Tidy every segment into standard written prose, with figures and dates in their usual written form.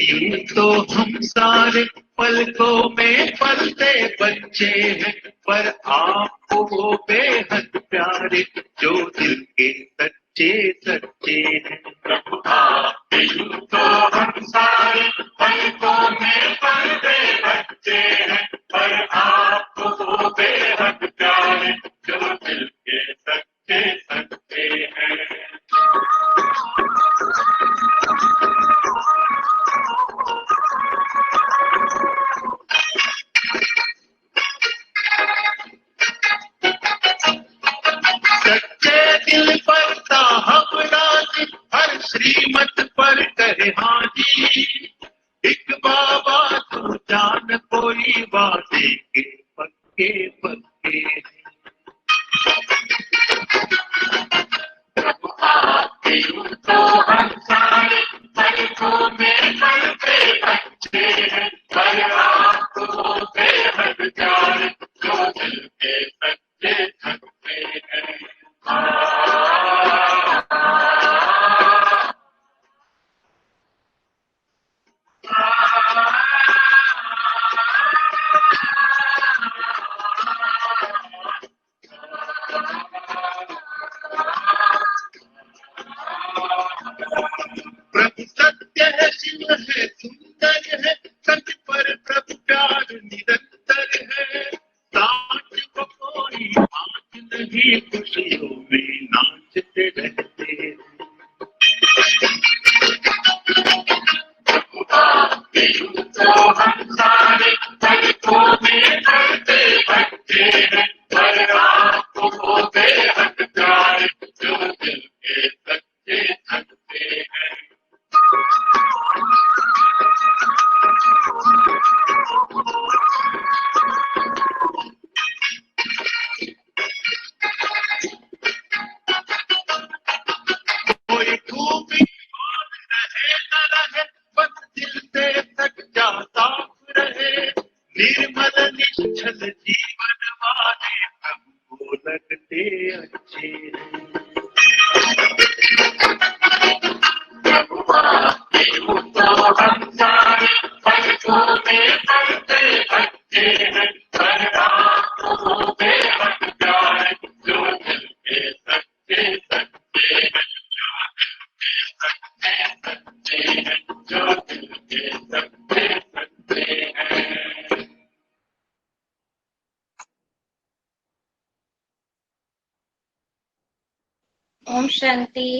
यूं तो हम सारे पलकों में पलते बच्चे हैं, पर आपको वो बेहद प्यारे जो दिल के सच्चे सच्चे हैं। यूं तो हम सारे पलकों में पलते बच्चे हैं, पर आपको वो बेहद प्यारे जो दिल के सच्चे सच्चे हैं। सच्चे दिल पर साहब राज हर श्रीमत पर करे हाँ जी, एक बाबा तू जान कोई वादे के पक्के पक्के यूं तो हम सारे पलकों में पलते बच्चे हैं, पर आपको बेहद प्यारे जो दिल के सच्चे सच्चे हैं। प्रभु सत्य है, शिव है, सुंदर है, सत्य पर प्रभु प्यार निरंतर है। साथ को कोई बात नहीं, खुशियों में नाचते रहते हैं। यूं तो हम सारे पलकों में पलते बच्चे हैं, पर आपको वो बेहद प्यारे जो दिल के सच्चे सच्चे हैं। कोई खूबी रहे न रहे, बस दिल से सच्चा साफ रहे। निर्मल निश्चल जीवन वाले सबको लगते अच्छे हैं। यूं तो हम सारे पलकों में पलते बच्चे हैं, पर आपको वो बेहद प्यारे जो दिल के सच्चे सच्चे हैं। जो दिल के सच्चे सच्चे हैं। ओम शांति।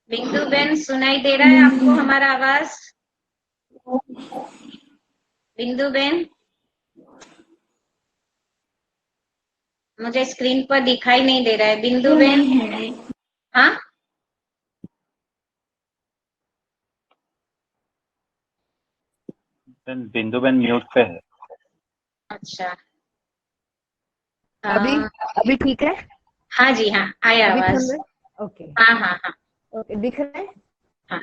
बिंदु बेन, सुनाई दे रहा है आपको हमारा आवाज? बिंदु बेन, मुझे स्क्रीन पर दिखाई नहीं दे रहा है। बिंदु बेन, हाँ बिंदु बेन म्यूट पे है। अच्छा, अभी ठीक है? हाँ जी, हाँ आया अभी आवाज। सुन रहे? ओके हाँ हाँ हाँ ओके, दिख रहा है? हाँ।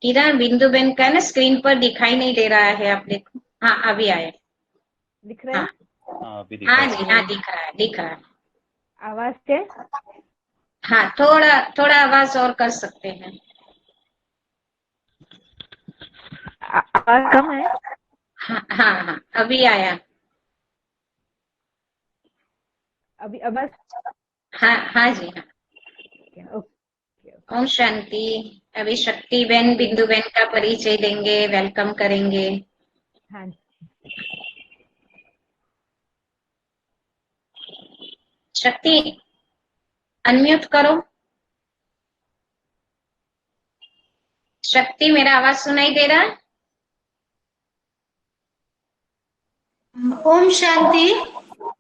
किरण, बिंदु बेन का ना स्क्रीन पर दिखाई नहीं दे रहा है, आप देखो। हाँ अभी आया। दिख रहा है? हाँ अभी हाँ जी, हाँ दिख रहा है, दिख रहा है। आवाज के? हाँ, थोड़ा थोड़ा आवाज और कर सकते हैं। आवाज कम है? हाँ हाँ हाँ, अभी आया। अभी आवाज? हाँ हाँ जी, हाँ। ओके। ओम शांति। अभी शक्ति बेन बिंदु बेन का परिचय देंगे, वेलकम करेंगे। हाँ, शक्ति, अनम्यूट करो। शक्ति, मेरा आवाज सुनाई दे रहा है? ओम शांति।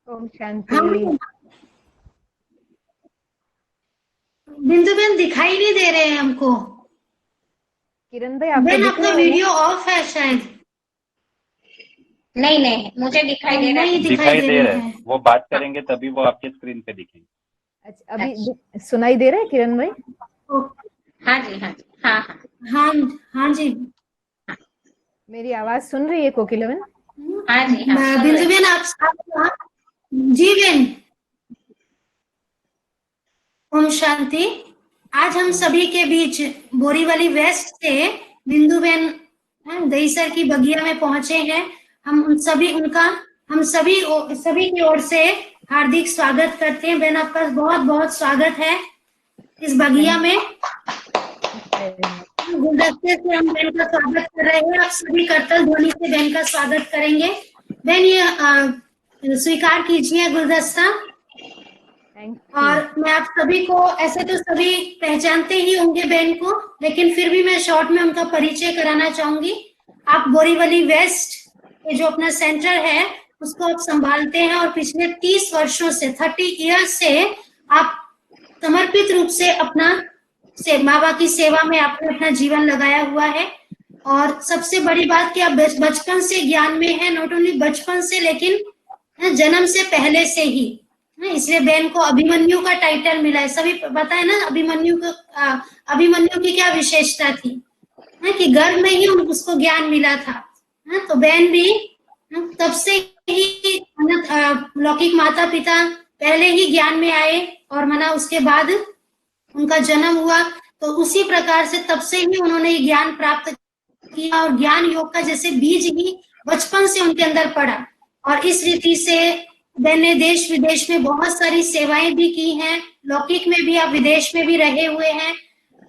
ओम शांति। बिंदु बेन दिखाई नहीं दे रहे हैं हमको। किरण भाई, आपको बेन दिख आपका रहा है? वीडियो ऑफ है शायद। नहीं नहीं, मुझे दिखाई दे रहा है। नहीं दिखाई दे रहा है। वो बात करेंगे तभी वो आपके स्क्रीन पे दिखेंगे। अच्छा, अभी सुनाई दे रहा है किरण भाई? हाँ जी, हाँ जी, हाँ हाँ हाँ हाँ जी। मेरी आवाज सुन रही है कोकिला बेन? हाँ जी, हाँ सुन बिंदु रहे। बेन आप जी बेन। ओम शांति। आज हम सभी के बीच बोरीवली वेस्ट से बिंदु बहन दहीसर की बगिया में पहुंचे हैं। हम सभी की ओर से हार्दिक स्वागत करते हैं। बहन आपका बहुत बहुत स्वागत है इस बगिया में। गुलदस्ते से हम बहन का स्वागत कर रहे हैं। आप सभी करतल ध्वनि से बहन का स्वागत करेंगे। बहन ये स्वीकार कीजिए गुलदस्ता। और मैं आप सभी को, ऐसे तो सभी पहचानते ही होंगे बहन को, लेकिन फिर भी मैं शॉर्ट में उनका परिचय कराना चाहूंगी। आप बोरीवली वेस्ट ये जो अपना सेंटर है उसको आप संभालते हैं और पिछले 30 वर्षों से 30 ईयर्स से आप समर्पित रूप से बाबा की सेवा में आपने अपना जीवन लगाया हुआ है। और सबसे बड़ी बात कि आप बचपन से ज्ञान में है, नॉट ओनली बचपन से लेकिन जन्म से पहले से ही। इसलिए बहन को अभिमन्यु का टाइटल मिला है। सभी पता है ना अभिमन्यु की क्या विशेषता थी, कि गर्भ में ही उसको ज्ञान मिला था। तो बहन भी तब से ही लौकिक माता पिता पहले ही ज्ञान में आए और उसके बाद उनका जन्म हुआ। तो उसी प्रकार से तब से ही उन्होंने ज्ञान प्राप्त किया और ज्ञान योग का जैसे बीज ही बचपन से उनके अंदर पड़ा। और इस रीति से बहन ने देश विदेश में बहुत सारी सेवाएं भी की हैं। लौकिक में भी, आप विदेश में भी रहे हुए हैं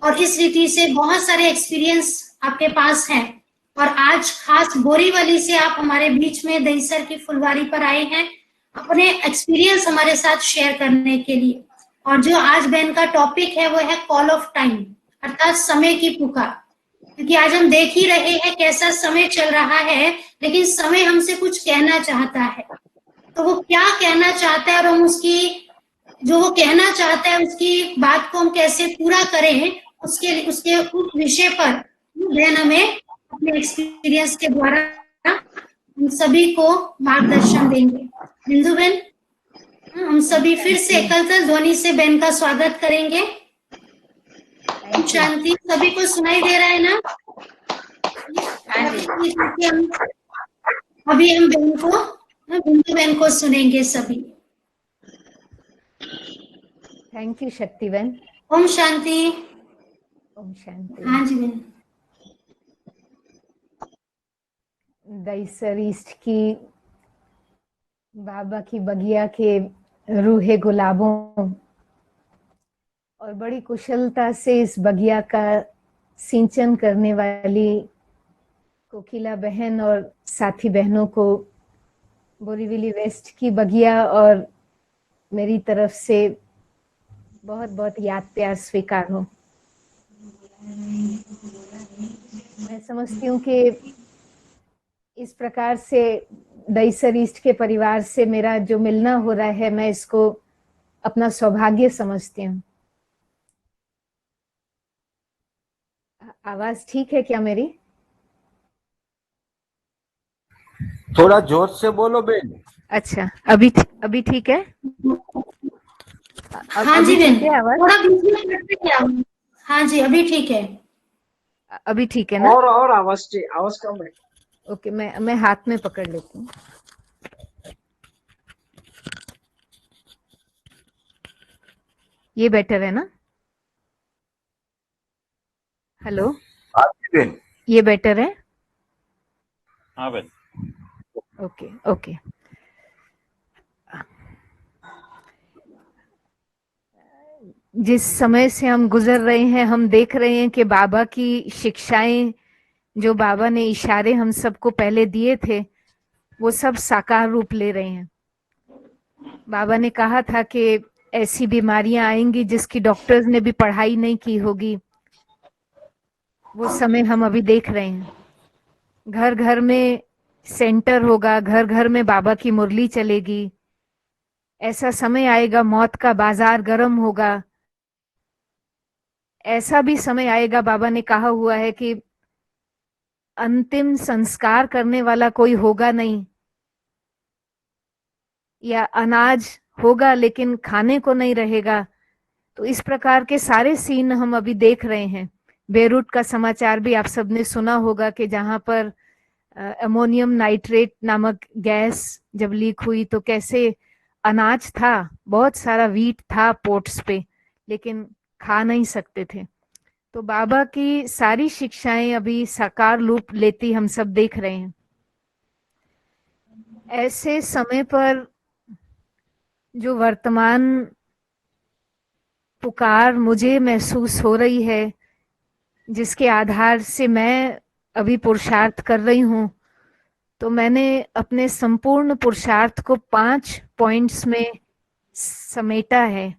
और इस रीति से बहुत सारे एक्सपीरियंस आपके पास हैं। और आज खास बोरीवली से आप हमारे बीच में दहीसर की फुलवारी पर आए हैं अपने एक्सपीरियंस हमारे साथ शेयर करने के लिए। और जो आज बहन का टॉपिक है वो है कॉल ऑफ टाइम, अर्थात समय की पुकार। क्योंकि आज हम देख ही रहे हैं कैसा समय चल रहा है, लेकिन समय हमसे कुछ कहना चाहता है। तो वो क्या कहना चाहता है और हम जो वो कहना चाहता है उसकी बात को हम कैसे पूरा करें, उसके उस विषय पर बहन हमें अपने एक्सपीरियंस के द्वारा हम सभी को मार्गदर्शन देंगे। बिंदु बहन, हम सभी फिर से करतल ध्वनि से बहन का स्वागत करेंगे। शांति, सभी को सुनाई दे रहा है ना? अभी हम बिंदु बहन को सुनेंगे सभी। थैंक यू शक्ति बहन। ओम शांति। ओम शांति। हाँ जी बहन। दहीसर ईस्ट की बाबा की बगिया के रूहे गुलाबों और बड़ी कुशलता से इस बगिया का सिंचन करने वाली कोकिला बहन और साथी बहनों को बोरीवली वेस्ट की बगिया और मेरी तरफ से बहुत बहुत याद प्यार स्वीकार हो। मैं समझती हूँ कि इस प्रकार से दहीसर ईस्ट के परिवार से मेरा जो मिलना हो रहा है, मैं इसको अपना सौभाग्य समझती हूँ। आवाज ठीक है क्या मेरी? थोड़ा जोर से बोलो बहन। अच्छा, अभी ठीक है? हाँ जी बहन, आवाज थोड़ा बीच में कटते क्या? हाँ जी, अभी ठीक है। अभी ठीक है ना? और आवाज कम है। ओके, मैं हाथ में पकड़ लेती हूँ। ये बेटर है ना? हेलो, हाँ जी बहन। ये बेटर है? हाँ बहन। ओके। जिस समय से हम गुजर रहे हैं, हम देख रहे हैं कि बाबा की शिक्षाएं, जो बाबा ने इशारे हम सबको पहले दिए थे, वो सब साकार रूप ले रहे हैं। बाबा ने कहा था कि ऐसी बीमारियां आएंगी जिसकी डॉक्टर्स ने भी पढ़ाई नहीं की होगी। वो समय हम अभी देख रहे हैं। घर घर में सेंटर होगा, घर घर में बाबा की मुरली चलेगी। ऐसा समय आएगा, मौत का बाजार गर्म होगा। ऐसा भी समय आएगा, बाबा ने कहा हुआ है कि अंतिम संस्कार करने वाला कोई होगा नहीं, या अनाज होगा लेकिन खाने को नहीं रहेगा। तो इस प्रकार के सारे सीन हम अभी देख रहे हैं। बेरूट का समाचार भी आप सबने सुना होगा कि जहां पर अमोनियम नाइट्रेट नामक गैस जब लीक हुई तो कैसे अनाज था, बहुत सारा वीट था पोर्ट्स पे, लेकिन खा नहीं सकते थे। तो बाबा की सारी शिक्षाएं अभी साकार रूप लेती हम सब देख रहे हैं। ऐसे समय पर जो वर्तमान पुकार मुझे महसूस हो रही है, जिसके आधार से मैं अभी पुरुषार्थ कर रही हूं, तो मैंने अपने संपूर्ण पुरुषार्थ को 5 पॉइंट्स में समेटा है,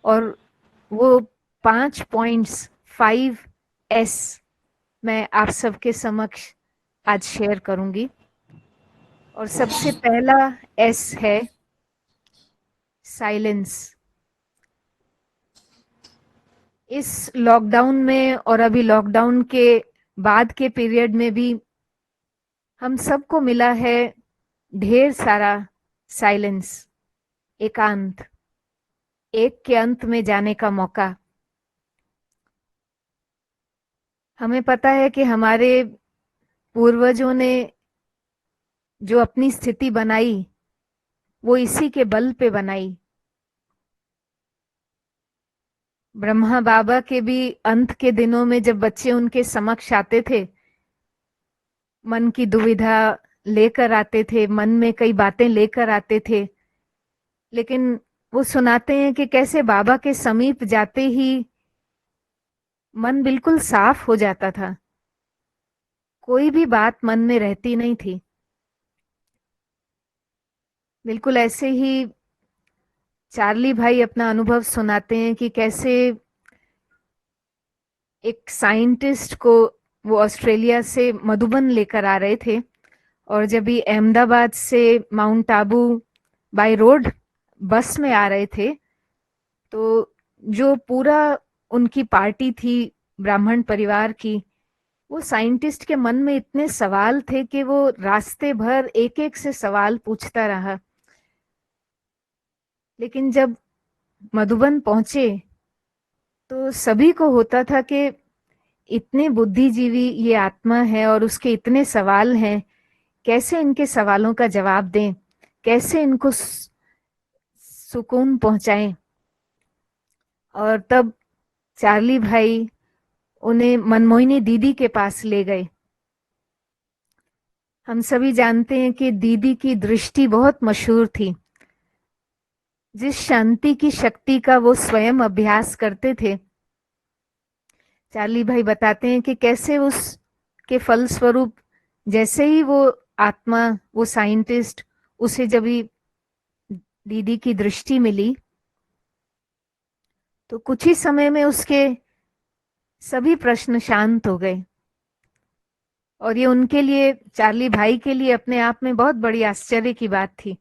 और वो 5 पॉइंट्स 5S मैं आप सबके समक्ष आज शेयर करूंगी। और सबसे पहला S है साइलेंस। इस लॉकडाउन में और अभी लॉकडाउन के बाद के पीरियड में भी हम सबको मिला है ढेर सारा साइलेंस, एकांत, एक के अंत में जाने का मौका। हमें पता है कि हमारे पूर्वजों ने जो अपनी स्थिति बनाई वो इसी के बल पे बनाई। ब्रह्मा बाबा के भी अंत के दिनों में जब बच्चे उनके समक्ष आते थे, मन की दुविधा लेकर आते थे, मन में कई बातें लेकर आते थे, लेकिन वो सुनाते हैं कि कैसे बाबा के समीप जाते ही मन बिल्कुल साफ हो जाता था, कोई भी बात मन में रहती नहीं थी। बिल्कुल ऐसे ही चार्ली भाई अपना अनुभव सुनाते हैं कि कैसे एक साइंटिस्ट को वो ऑस्ट्रेलिया से मधुबन लेकर आ रहे थे, और जब ये अहमदाबाद से mount Abu by road bus में आ रहे थे, तो जो पूरा उनकी पार्टी थी ब्राह्मण परिवार की, वो साइंटिस्ट के मन में इतने सवाल थे कि वो रास्ते भर एक एक से सवाल पूछता रहा। लेकिन जब मधुबन पहुंचे तो सभी को होता था कि इतने बुद्धिजीवी ये आत्मा है और उसके इतने सवाल हैं, कैसे इनके सवालों का जवाब दें, कैसे इनको सुकून पहुंचाएं। और तब चार्ली भाई उन्हें मनमोहिनी दीदी के पास ले गए। हम सभी जानते हैं कि दीदी की दृष्टि बहुत मशहूर थी। जिस शांति की शक्ति का वो स्वयं अभ्यास करते थे, चार्ली भाई बताते हैं कि कैसे उस के फलस्वरूप जैसे ही वो आत्मा, वो साइंटिस्ट, उसे जब भी दीदी की दृष्टि मिली तो कुछ ही समय में उसके सभी प्रश्न शांत हो गए। और ये उनके लिए, चार्ली भाई के लिए अपने आप में बहुत बड़ी आश्चर्य की बात थी।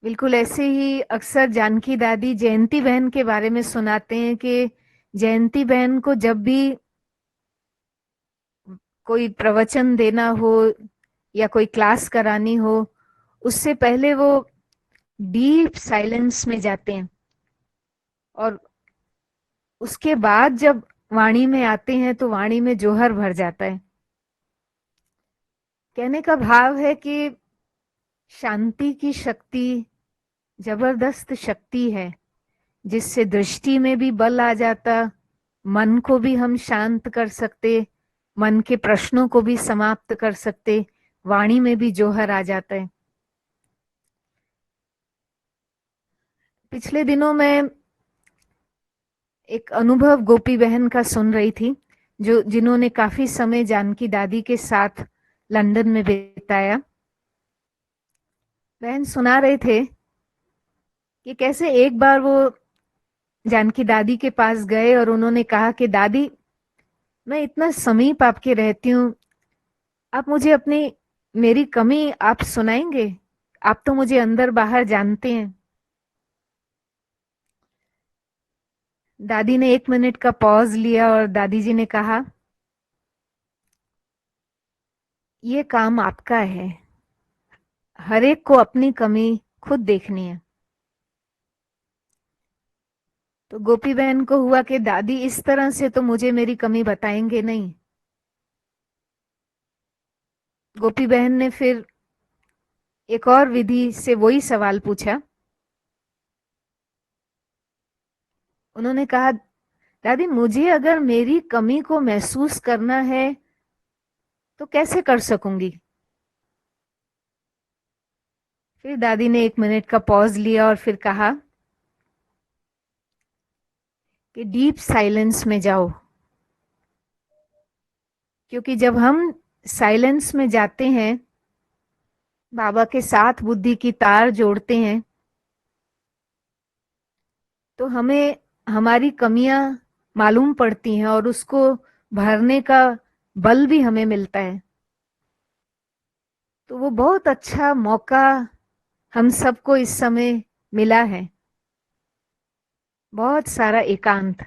बिल्कुल ऐसे ही अक्सर जानकी दादी जयंती बहन के बारे में सुनाते हैं कि जयंती बहन को जब भी कोई प्रवचन देना हो या कोई क्लास करानी हो, उससे पहले वो डीप साइलेंस में जाते हैं, और उसके बाद जब वाणी में आते हैं तो वाणी में जोहर भर जाता है। कहने का भाव है कि शांति की शक्ति जबरदस्त शक्ति है, जिससे दृष्टि में भी बल आ जाता, मन को भी हम शांत कर सकते, मन के प्रश्नों को भी समाप्त कर सकते, वाणी में भी जोहर आ जाता है। पिछले दिनों मैं एक अनुभव गोपी बहन का सुन रही थी, जिन्होंने काफी समय जानकी दादी के साथ लंदन में बिताया। बहन सुना रहे थे कि कैसे एक बार वो जानकी दादी के पास गए और उन्होंने कहा कि दादी, मैं इतना समीप आपके रहती हूँ, आप मुझे अपनी मेरी कमी आप सुनाएंगे? आप तो मुझे अंदर बाहर जानते हैं। दादी ने 1 मिनट का पॉज लिया और दादी जी ने कहा, ये काम आपका है, हर एक को अपनी कमी खुद देखनी है। तो गोपी बहन को हुआ कि दादी इस तरह से तो मुझे मेरी कमी बताएंगे नहीं। गोपी बहन ने फिर एक और विधि से वही सवाल पूछा। उन्होंने कहा, दादी मुझे अगर मेरी कमी को महसूस करना है तो कैसे कर सकूंगी? फिर दादी ने 1 मिनट का पॉज लिया और फिर कहा कि डीप साइलेंस में जाओ, क्योंकि जब हम साइलेंस में जाते हैं, बाबा के साथ बुद्धि की तार जोड़ते हैं, तो हमें हमारी कमियां मालूम पड़ती हैं और उसको भरने का बल भी हमें मिलता है। तो वो बहुत अच्छा मौका हम सबको इस समय मिला है, बहुत सारा एकांत।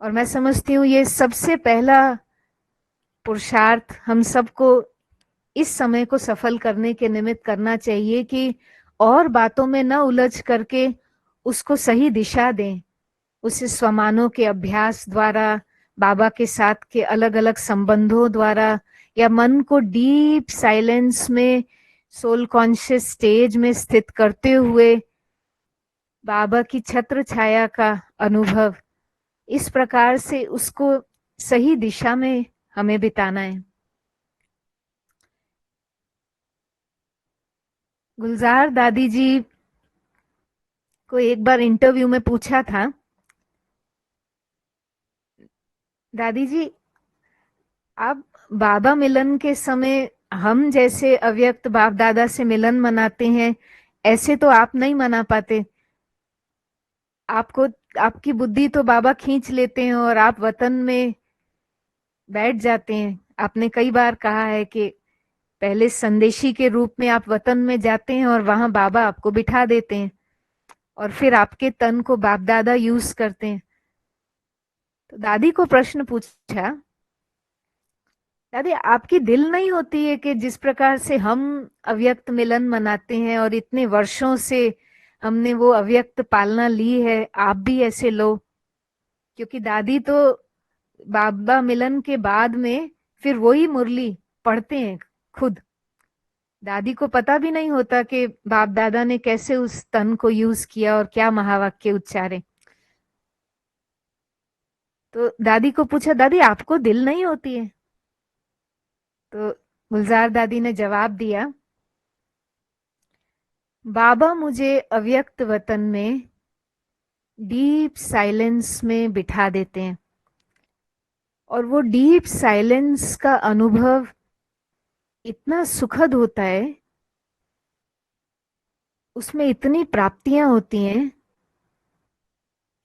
और मैं समझती हूँ ये सबसे पहला पुरुषार्थ हम सबको इस समय को सफल करने के निमित्त करना चाहिए कि और बातों में न उलझ करके उसको सही दिशा दें। उसे स्वमानों के अभ्यास द्वारा, बाबा के साथ के अलग अलग संबंधों द्वारा, या मन को डीप साइलेंस में सोल कॉन्शियस स्टेज में स्थित करते हुए बाबा की छत्र छाया का अनुभव, इस प्रकार से उसको सही दिशा में हमें बिताना है। गुलजार दादी जी को एक बार इंटरव्यू में पूछा था, दादी जी आप बाबा मिलन के समय हम जैसे अव्यक्त बाप दादा से मिलन मनाते हैं, ऐसे तो आप नहीं मना पाते। आपको, आपकी बुद्धि तो बाबा खींच लेते हैं और आप वतन में बैठ जाते हैं। आपने कई बार कहा है कि पहले संदेशी के रूप में आप वतन में जाते हैं और वहां बाबा आपको बिठा देते हैं और फिर आपके तन को बाप दादा यूज करते हैं। तो दादी को प्रश्न पूछा, दादी आपकी दिल नहीं होती है कि जिस प्रकार से हम अव्यक्त मिलन मनाते हैं और इतने वर्षों से हमने वो अव्यक्त पालना ली है, आप भी ऐसे लो? क्योंकि दादी तो बाबा मिलन के बाद में फिर वही मुरली पढ़ते हैं खुद। दादी को पता भी नहीं होता कि बाप दादा ने कैसे उस तन को यूज किया और क्या महावाक्य उच्चारे। तो दादी को पूछा, दादी आपको दिल नहीं होती है? तो गुलजार दादी ने जवाब दिया, बाबा मुझे अव्यक्त वतन में डीप साइलेंस में बिठा देते हैं और वो डीप साइलेंस का अनुभव इतना सुखद होता है, उसमें इतनी प्राप्तियां होती हैं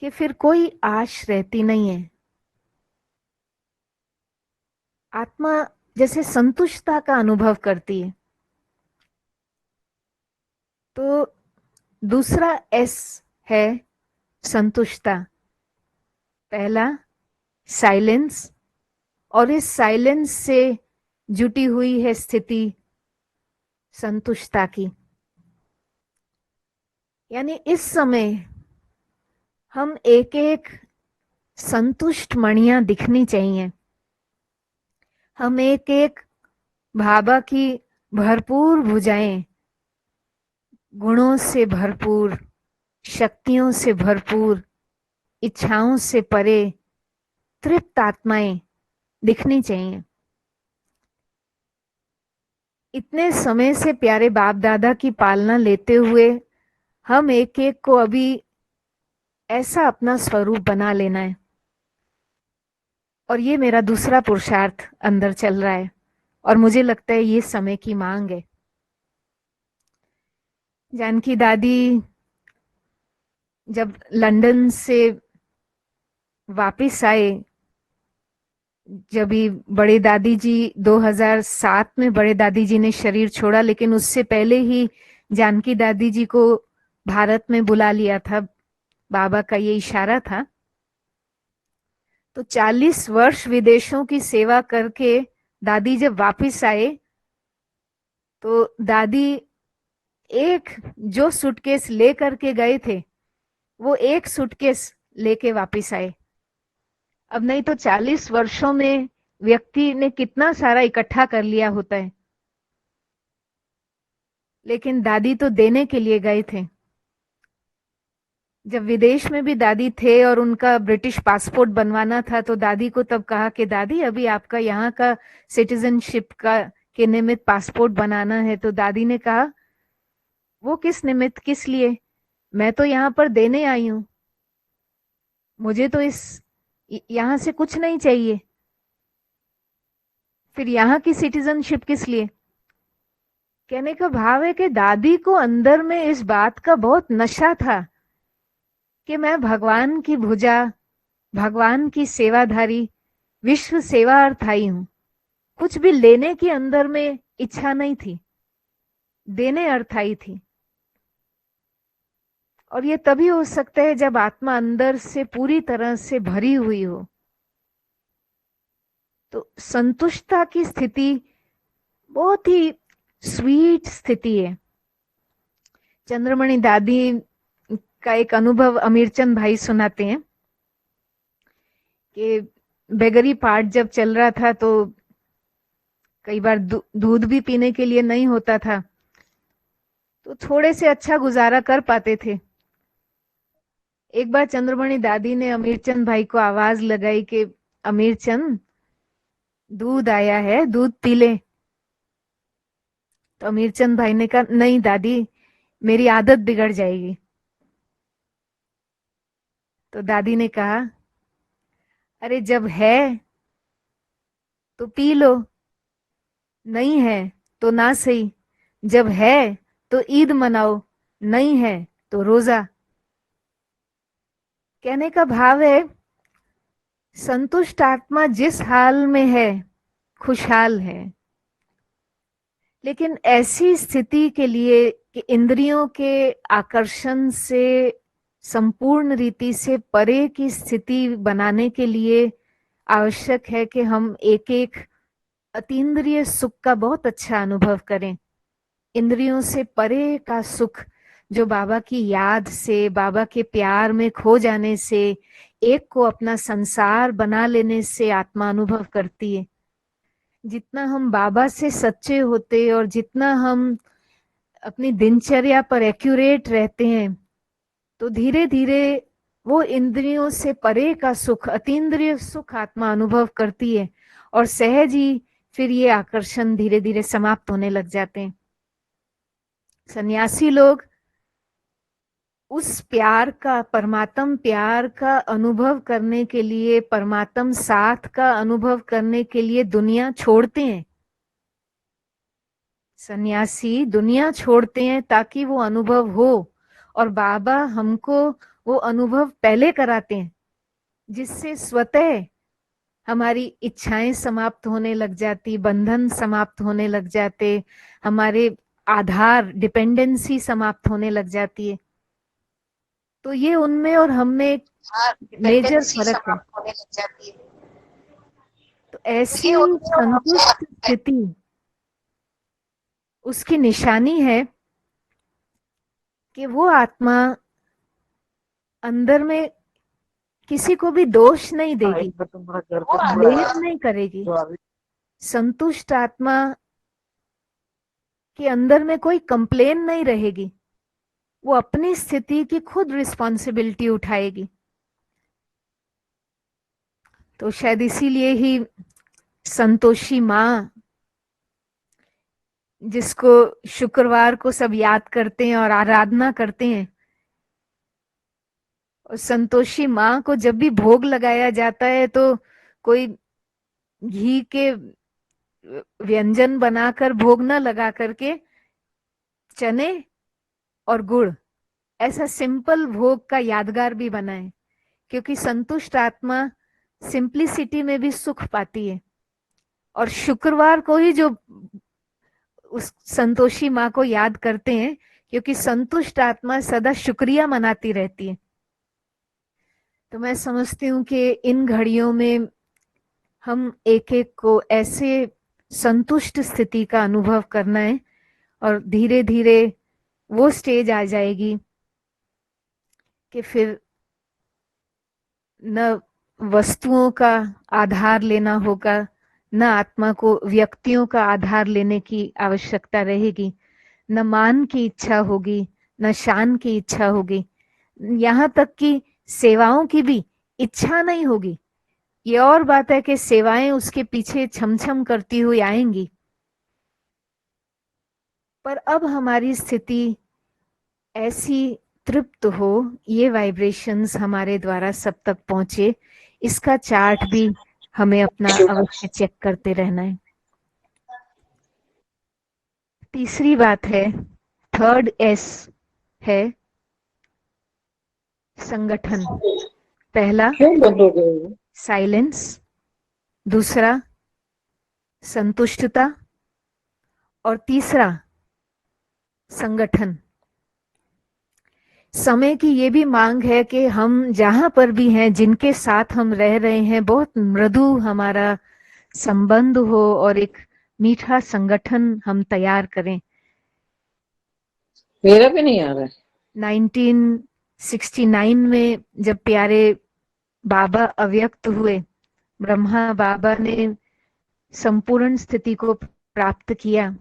कि फिर कोई आश रहती नहीं है। आत्मा जैसे संतुष्टता का अनुभव करती है। तो दूसरा एस है संतुष्टता, पहला साइलेंस, और इस साइलेंस से जुटी हुई है स्थिति संतुष्टता की। यानी इस समय हम एक एक संतुष्ट मणियां दिखनी चाहिए। हम एक एक बाबा की भरपूर भुजाएं, गुणों से भरपूर, शक्तियों से भरपूर, इच्छाओं से परे तृप्त आत्माएं दिखनी चाहिए। इतने समय से प्यारे बाप दादा की पालना लेते हुए हम एक एक को अभी ऐसा अपना स्वरूप बना लेना है। और ये मेरा दूसरा पुरुषार्थ अंदर चल रहा है और मुझे लगता है ये समय की मांग है। जानकी दादी जब लंदन से वापस आए, जब भी बड़े दादी जी 2007 में बड़े दादी जी ने शरीर छोड़ा, लेकिन उससे पहले ही जानकी दादी जी को भारत में बुला लिया था, बाबा का ये इशारा था। तो 40 वर्ष विदेशों की सेवा करके दादी जब वापस आए तो दादी एक जो सूटकेस ले करके गए थे वो एक सूटकेस लेके वापस आए। अब नहीं तो 40 वर्षों में व्यक्ति ने कितना सारा इकट्ठा कर लिया होता है, लेकिन दादी तो देने के लिए गए थे। जब विदेश में भी दादी थे और उनका ब्रिटिश पासपोर्ट बनवाना था, तो दादी को तब कहा कि दादी अभी आपका यहाँ का सिटीजनशिप का के निमित्त पासपोर्ट बनाना है। तो दादी ने कहा वो किस निमित्त, किस लिए, मैं तो यहाँ पर देने आई हूँ, मुझे तो यहाँ से कुछ नहीं चाहिए, फिर यहाँ की सिटीजनशिप किस लिए। कहने का भाव है कि दादी को अंदर में इस बात का बहुत नशा था कि मैं भगवान की भुजा, भगवान की सेवाधारी, विश्व सेवा अर्थाई हूं। कुछ भी लेने की अंदर में इच्छा नहीं थी, देने अर्थाई थी। और ये तभी हो सकता है जब आत्मा अंदर से पूरी तरह से भरी हुई हो। तो संतुष्टता की स्थिति बहुत ही स्वीट स्थिति है। चंद्रमणि दादी का एक अनुभव अमीरचंद भाई सुनाते हैं कि बेगरी पार्ट जब चल रहा था तो कई बार दूध भी पीने के लिए नहीं होता था, तो थोड़े से अच्छा गुजारा कर पाते थे। एक बार चंद्रमणि दादी ने अमीरचंद भाई को आवाज लगाई कि अमीरचंद दूध आया है, दूध पी ले। तो अमीरचंद भाई ने कहा नहीं दादी, मेरी आदत बिगड़ जाएगी। तो दादी ने कहा अरे जब है तो पी लो, नहीं है तो ना सही, जब है तो ईद मनाओ, नहीं है तो रोजा। कहने का भाव है संतुष्ट आत्मा जिस हाल में है खुशहाल है, लेकिन ऐसी स्थिति के लिए कि इंद्रियों के आकर्षण से संपूर्ण रीति से परे की स्थिति बनाने के लिए आवश्यक है कि हम एक एक अतीन्द्रिय सुख का बहुत अच्छा अनुभव करें। इंद्रियों से परे का सुख जो बाबा की याद से, बाबा के प्यार में खो जाने से, एक को अपना संसार बना लेने से आत्मा अनुभव करती है। जितना हम बाबा से सच्चे होते और जितना हम अपनी दिनचर्या पर एक्यूरेट रहते हैं, तो धीरे धीरे वो इंद्रियों से परे का सुख, अतीन्द्रिय सुख आत्मा अनुभव करती है और सहज ही फिर ये आकर्षण धीरे धीरे समाप्त होने लग जाते हैं। सन्यासी लोग उस प्यार का, परमात्म प्यार का अनुभव करने के लिए, परमात्म साथ का अनुभव करने के लिए दुनिया छोड़ते हैं। सन्यासी दुनिया छोड़ते हैं ताकि वो अनुभव हो, और बाबा हमको वो अनुभव पहले कराते हैं, जिससे स्वतः हमारी इच्छाएं समाप्त होने लग जाती, बंधन समाप्त होने लग जाते, हमारे आधार, डिपेंडेंसी समाप्त होने लग जाती है। तो ये उनमें और हम में एक मेजर फर्क है। तो ऐसी संतुष्ट स्थिति उसकी निशानी है कि वो आत्मा अंदर में किसी को भी दोष नहीं देगी, ब्लेम नहीं करेगी। संतुष्ट आत्मा के अंदर में कोई कंप्लेन नहीं रहेगी, वो अपनी स्थिति की खुद रिस्पॉन्सिबिलिटी उठाएगी। तो शायद इसीलिए ही संतोषी माँ, जिसको शुक्रवार को सब याद करते हैं और आराधना करते हैं, और संतोषी माँ को जब भी भोग लगाया जाता है तो कोई घी के व्यंजन बनाकर भोग न लगा करके चने और गुड़, ऐसा सिंपल भोग का यादगार भी बनाए, क्योंकि संतुष्ट आत्मा सिंप्लिसिटी में भी सुख पाती है। और शुक्रवार को ही जो उस संतोषी माँ को याद करते हैं, क्योंकि संतुष्ट आत्मा सदा शुक्रिया मनाती रहती है। तो मैं समझती हूँ कि इन घड़ियों में हम एक एक को ऐसे संतुष्ट स्थिति का अनुभव करना है, और धीरे धीरे वो स्टेज आ जाएगी कि फिर न वस्तुओं का आधार लेना होगा, न आत्मा को व्यक्तियों का आधार लेने की आवश्यकता रहेगी, न मान की इच्छा होगी, न शान की इच्छा होगी, यहाँ तक कि सेवाओं की भी इच्छा नहीं होगी। ये और बात है कि सेवाएं उसके पीछे छमछम करती हुई आएंगी, पर अब हमारी स्थिति ऐसी तृप्त हो, ये वाइब्रेशंस हमारे द्वारा सब तक पहुंचे, इसका चार्ट भी हमें अपना अवश्य चेक करते रहना है। तीसरी बात है, थर्ड एस है संगठन। पहला साइलेंस, दूसरा संतुष्टता, और तीसरा संगठन। समय की ये भी मांग है कि हम जहां पर भी हैं, जिनके साथ हम रह रहे हैं, बहुत मृदु हमारा संबंध हो और एक मीठा संगठन हम तैयार करें। मेरा भी नहीं आ रहा है। 1969 में जब प्यारे बाबा अव्यक्त हुए, ब्रह्मा बाबा ने संपूर्ण स्थिति को प्राप्त किया,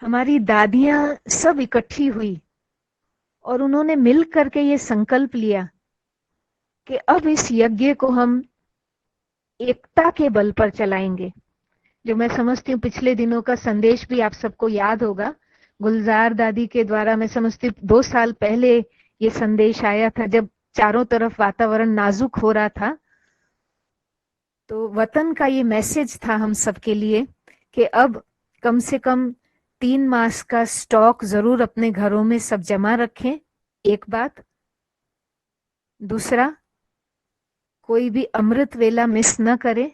हमारी दादियां सब इकट्ठी हुई और उन्होंने मिल करके ये संकल्प लिया कि अब इस यज्ञ को हम एकता के बल पर चलाएंगे। जो मैं समझती हूँ पिछले दिनों का संदेश भी आप सबको याद होगा, गुलजार दादी के द्वारा, मैं समझती हूँ 2 साल पहले ये संदेश आया था, जब चारों तरफ वातावरण नाजुक हो रहा था। तो वतन का ये मैसेज था हम सबके लिए कि अब कम से कम 3 मास का स्टॉक जरूर अपने घरों में सब जमा रखें, एक बात। दूसरा, कोई भी अमृत वेला मिस न करे,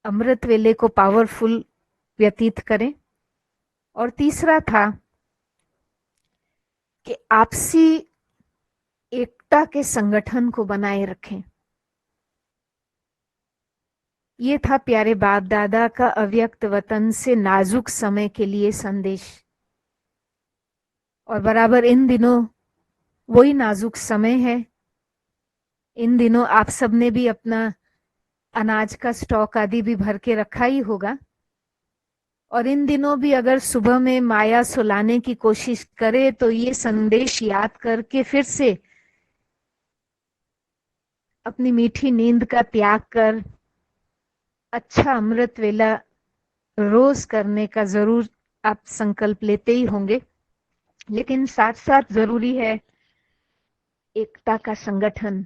अमृत वेले को पावरफुल व्यतीत करें। और तीसरा था कि आपसी एकता के संगठन को बनाए रखें। ये था प्यारे बाप दादा का अव्यक्त वतन से नाजुक समय के लिए संदेश। और बराबर इन दिनों वही नाजुक समय है। इन दिनों आप सबने भी अपना अनाज का स्टॉक आदि भी भर के रखा ही होगा, और इन दिनों भी अगर सुबह में माया सुलाने की कोशिश करे तो ये संदेश याद करके फिर से अपनी मीठी नींद का त्याग कर अच्छा अमृत वेला रोज करने का जरूर आप संकल्प लेते ही होंगे। लेकिन साथ साथ जरूरी है एकता का संगठन।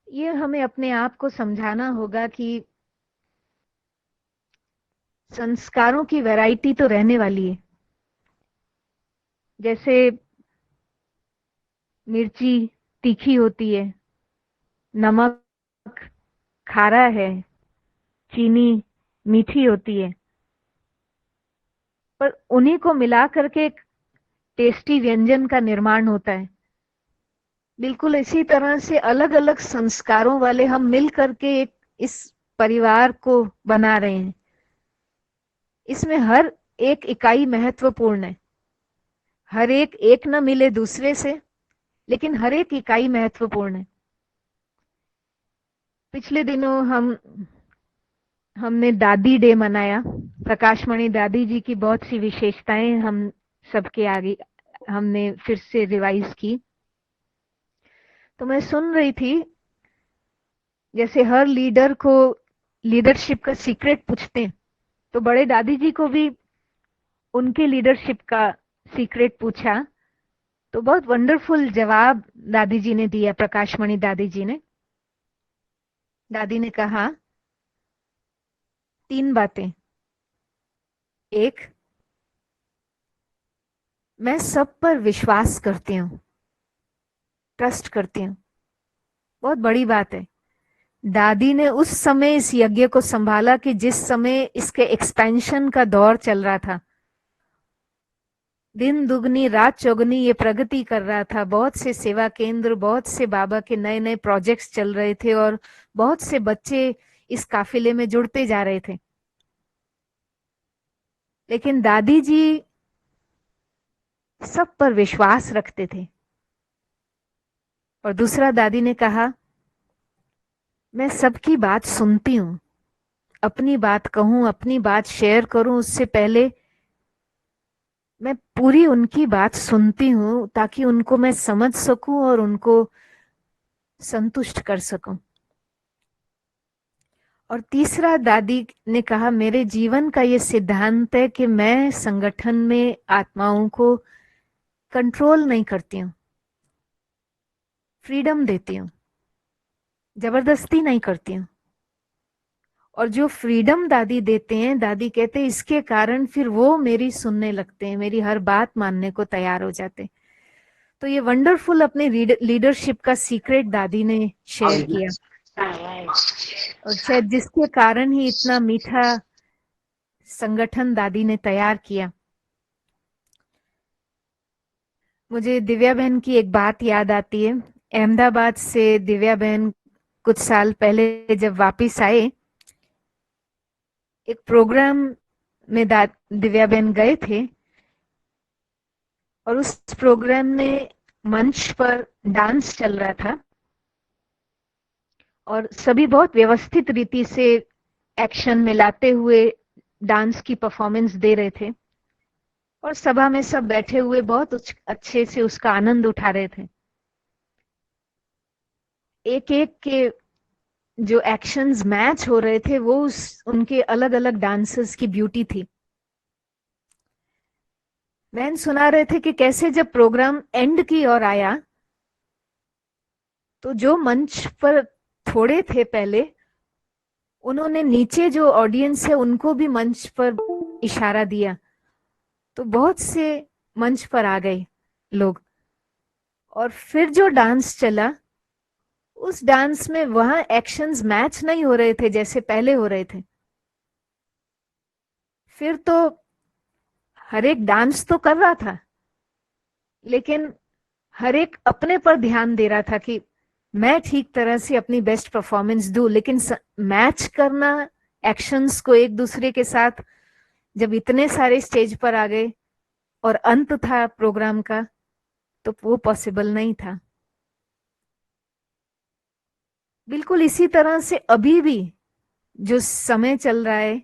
ये हमें अपने आप को समझाना होगा कि संस्कारों की वैरायटी तो रहने वाली है। जैसे मिर्ची तीखी होती है, नमक खारा है, चीनी मीठी होती है, पर उन्हीं को मिला करके एक टेस्टी व्यंजन का निर्माण होता है। बिल्कुल इसी तरह से अलग अलग संस्कारों वाले हम मिल करके एक इस परिवार को बना रहे हैं। इसमें हर एक इकाई महत्वपूर्ण है। हर एक न मिले दूसरे से, लेकिन हर एक इकाई महत्वपूर्ण है। पिछले दिनों हमने दादी डे मनाया। प्रकाशमणि दादी जी की बहुत सी विशेषताएं हम सबके आगे हमने फिर से रिवाइज की। तो मैं सुन रही थी, जैसे हर लीडर को लीडरशिप का सीक्रेट पूछते हैं, तो बड़े दादी जी को भी उनके लीडरशिप का सीक्रेट पूछा, तो बहुत वंडरफुल जवाब दादी जी ने दिया। प्रकाशमणि दादी जी ने, दादी ने कहा 3 बातें। एक, मैं सब पर विश्वास करती हूँ, ट्रस्ट करती हूँ। बहुत बड़ी बात है। दादी ने उस समय इस यज्ञ को संभाला कि जिस समय इसके एक्सपेंशन का दौर चल रहा था, दिन दुगनी रात चौगनी ये प्रगति कर रहा था। बहुत से सेवा केंद्र, बहुत से बाबा के नए नए प्रोजेक्ट्स चल रहे थे और बहुत से बच्चे इस काफिले में जुड़ते जा रहे थे। लेकिन दादी जी सब पर विश्वास रखते थे। और दूसरा, दादी ने कहा, मैं सबकी बात सुनती हूँ, अपनी बात कहूं, अपनी बात शेयर करूं, उससे पहले मैं पूरी उनकी बात सुनती हूँ ताकि उनको मैं समझ सकूं और उनको संतुष्ट कर सकूं। और तीसरा, दादी ने कहा मेरे जीवन का ये सिद्धांत है कि मैं संगठन में आत्माओं को कंट्रोल नहीं करती हूँ, फ्रीडम देती हूँ, जबरदस्ती नहीं करती हूँ। और जो फ्रीडम दादी देते हैं, दादी कहते हैं इसके कारण फिर वो मेरी सुनने लगते हैं, मेरी हर बात मानने को तैयार हो जाते हैं। तो ये वंडरफुल अपने लीडरशिप का सीक्रेट दादी ने शेयर किया, और शायद जिसके कारण ही इतना मीठा संगठन दादी ने तैयार किया। मुझे दिव्या बहन की एक बात याद आती है। अहमदाबाद से दिव्या बहन कुछ साल पहले जब वापस आए, एक प्रोग्राम में दिव्या बहन गए थे, और उस प्रोग्राम में मंच पर डांस चल रहा था और सभी बहुत व्यवस्थित रीति से एक्शन में लाते हुए डांस की परफॉर्मेंस दे रहे थे, और सभा में सब बैठे हुए बहुत अच्छे से उसका आनंद उठा रहे थे। एक एक के जो एक्शंस मैच हो रहे थे वो उनके अलग अलग डांसर्स की ब्यूटी थी। बहन सुना रहे थे कि कैसे जब प्रोग्राम एंड की ओर आया तो जो मंच पर थोड़े थे पहले, उन्होंने नीचे जो ऑडियंस है उनको भी मंच पर इशारा दिया, तो बहुत से मंच पर आ गए लोग। और फिर जो डांस चला, उस डांस में वहां एक्शंस मैच नहीं हो रहे थे जैसे पहले हो रहे थे। फिर तो हर एक डांस तो कर रहा था, लेकिन हर एक अपने पर ध्यान दे रहा था कि मैं ठीक तरह से अपनी बेस्ट परफॉर्मेंस दूं। लेकिन मैच करना एक्शंस को एक दूसरे के साथ, जब इतने सारे स्टेज पर आ गए और अंत था प्रोग्राम का, तो वो पॉसिबल नहीं था। बिल्कुल इसी तरह से अभी भी जो समय चल रहा है,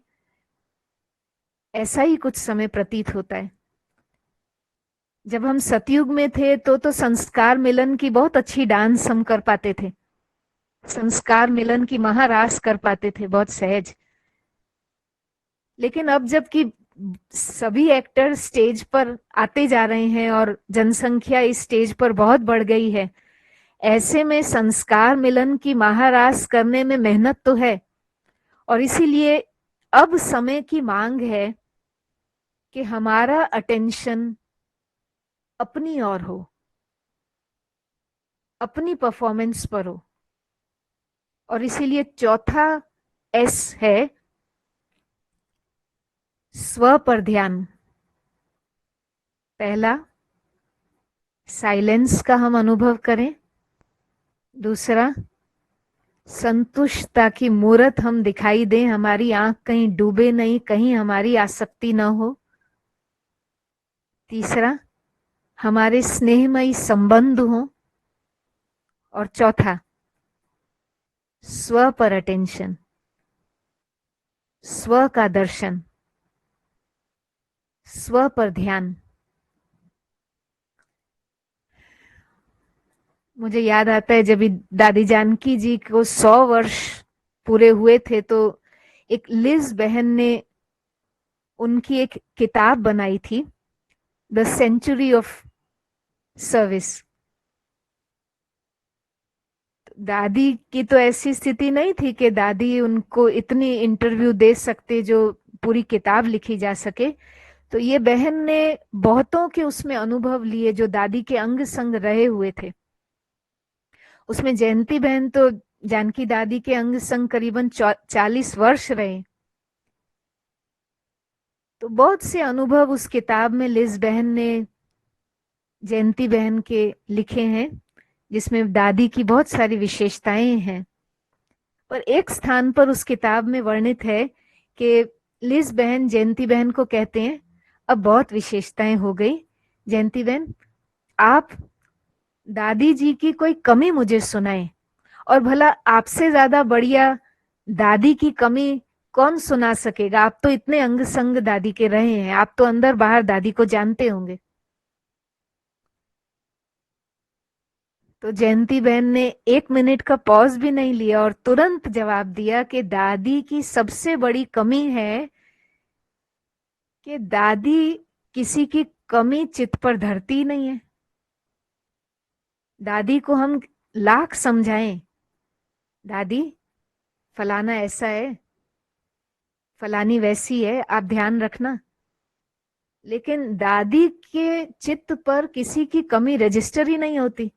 ऐसा ही कुछ समय प्रतीत होता है। जब हम सतयुग में थे तो संस्कार मिलन की बहुत अच्छी डांस हम कर पाते थे, संस्कार मिलन की महारास कर पाते थे बहुत सहज। लेकिन अब जबकि सभी एक्टर स्टेज पर आते जा रहे हैं और जनसंख्या इस स्टेज पर बहुत बढ़ गई है, ऐसे में संस्कार मिलन की महारास करने में मेहनत तो है। और इसीलिए अब समय की मांग है कि हमारा अटेंशन अपनी ओर हो, अपनी परफॉर्मेंस पर हो। और इसीलिए चौथा एस है स्व पर ध्यान। पहला, साइलेंस का हम अनुभव करें। दूसरा, संतुष्टता की मूर्त हम दिखाई दें, हमारी आंख कहीं डूबे नहीं, कहीं हमारी आसक्ति न हो। तीसरा, हमारे स्नेहमयी संबंध हो। और चौथा, स्व पर अटेंशन, स्व का दर्शन, स्व पर ध्यान। मुझे याद आता है जब दादी जानकी जी को 100 वर्ष पूरे हुए थे, तो एक लिज बहन ने उनकी एक किताब बनाई थी, द सेंचुरी ऑफ सर्विस। दादी की तो ऐसी स्थिति नहीं थी कि दादी उनको इतनी इंटरव्यू दे सकते जो पूरी किताब लिखी जा सके। तो ये बहन ने बहुतों के उसमें अनुभव लिए जो दादी के अंग संग रहे हुए थे। उसमें जयंती बहन तो जानकी दादी के अंग संग करीबन 40 वर्ष रहे। तो बहुत से अनुभव उस किताब में लिज बहन ने जयंती बहन के लिखे हैं, जिसमें दादी की बहुत सारी विशेषताएं हैं। पर एक स्थान पर उस किताब में वर्णित है कि लिज बहन जयंती बहन को कहते हैं, अब बहुत विशेषताएं हो गई जयंती बहन, आप दादी जी की कोई कमी मुझे सुनाए, और भला आपसे ज्यादा बढ़िया दादी की कमी कौन सुना सकेगा? आप तो इतने अंग संग दादी के रहे हैं, आप तो अंदर बाहर दादी को जानते होंगे। तो जयंती बहन ने 1 मिनट का पॉज भी नहीं लिया और तुरंत जवाब दिया कि दादी की सबसे बड़ी कमी है कि दादी किसी की कमी चित्त पर धरती ही नहीं है। दादी को हम लाख समझाएं, दादी फलाना ऐसा है, फलानी वैसी है, आप ध्यान रखना, लेकिन दादी के चित्त पर किसी की कमी रजिस्टर ही नहीं होती।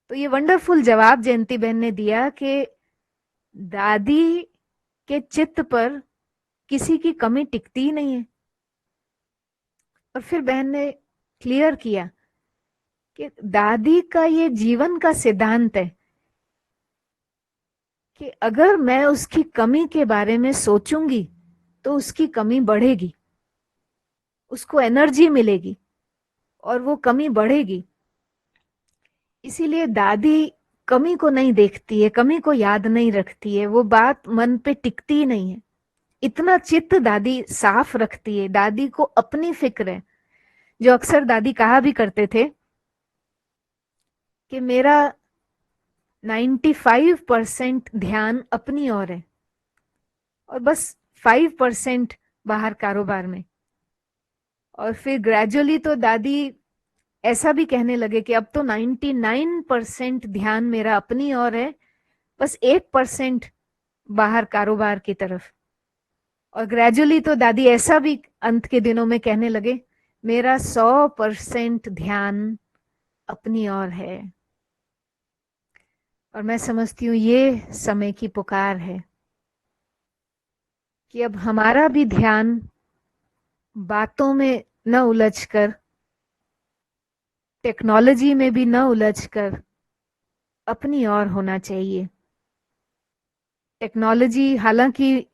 तो ये वंडरफुल जवाब जयंती बहन ने दिया कि दादी के चित्त पर किसी की कमी टिकती ही नहीं है। और फिर बहन ने क्लियर किया कि दादी का ये जीवन का सिद्धांत है कि अगर मैं उसकी कमी के बारे में सोचूंगी तो उसकी कमी बढ़ेगी, उसको एनर्जी मिलेगी और वो कमी बढ़ेगी। इसीलिए दादी कमी को नहीं देखती है, कमी को याद नहीं रखती है, वो बात मन पे टिकती ही नहीं है। इतना चित्त दादी साफ रखती है, दादी को अपनी फिक्र है। जो अक्सर दादी कहा भी करते थे कि मेरा 95% ध्यान अपनी ओर है और बस 5% बाहर कारोबार में। और फिर ग्रेजुअली तो दादी ऐसा भी कहने लगे कि अब तो 99% ध्यान मेरा अपनी ओर है, बस 1% बाहर कारोबार की तरफ। और ग्रेजुअली तो दादी ऐसा भी अंत के दिनों में कहने लगे, मेरा 100% ध्यान अपनी ओर है। और मैं समझती हूँ ये समय की पुकार है कि अब हमारा भी ध्यान बातों में न उलझकर, टेक्नोलॉजी में भी न उलझकर अपनी ओर होना चाहिए। टेक्नोलॉजी हालांकि